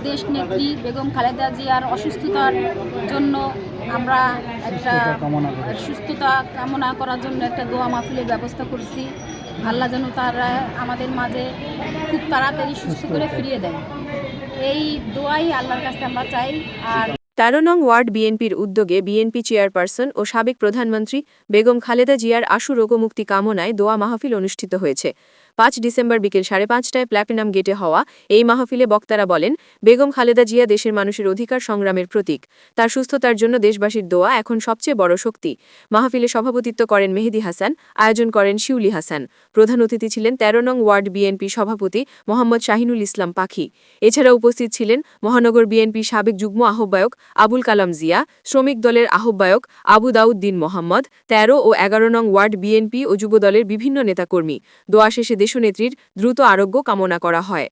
দেশ নেত্রী বেগম খালেদা জিয়ার অসুস্থতার জন্য আমরা একটা সুস্থতা কামনা করার জন্য একটা দোয়া মাহফিলের ব্যবস্থা করছি। আল্লাহ যেন তারা আমাদের মাঝে খুব তাড়াতাড়ি সুস্থ করে ফিরিয়ে দেয়, এই দোয়াই আল্লাহর কাছে আমরা চাই। আর ১৩ নং ওয়ার্ড বিএনপির উদ্যোগে বিএনপি চেয়ারপারসন ও সাবেক প্রধানমন্ত্রী বেগম খালেদা জিয়ার আশু রোগমুক্তি কামনায় দোয়া মাহফিল অনুষ্ঠিত হয়েছে। ৫ ডিসেম্বর বিকেল ৫:৩০টায় প্ল্যাটিনাম গেটে হওয়া এই মাহফিলে বক্তারা বলেন, বেগম খালেদা জিয়া দেশের মানুষের অধিকার সংগ্রামের প্রতীক। তার সুস্থতার জন্য দেশবাসীর দোয়া এখন সবচেয়ে বড় শক্তি। মাহফিলে সভাপতিত্ব করেন মেহেদী হাসান, আয়োজন করেন শিউলি হাসান। প্রধান অতিথি ছিলেন ১৩ নং ওয়ার্ড বিএনপি সভাপতি মোহাম্মদ শাহিনুল ইসলাম পাখি। এছাড়া উপস্থিত ছিলেন মহানগর বিএনপি সাবেক যুগ্ম আহ্বায়ক আবুল কালাম জিয়া, শ্রমিক দলের আহ্বায়ক আবু দাউদ দিন মোহাম্মদ, ১৩ ও ১১ নং ওয়ার্ড বিএনপি ও যুবদলের বিভিন্ন নেতাকর্মী। দোয়া শেষে দেশনেত্রীর দ্রুত আরোগ্য কামনা করা হয়।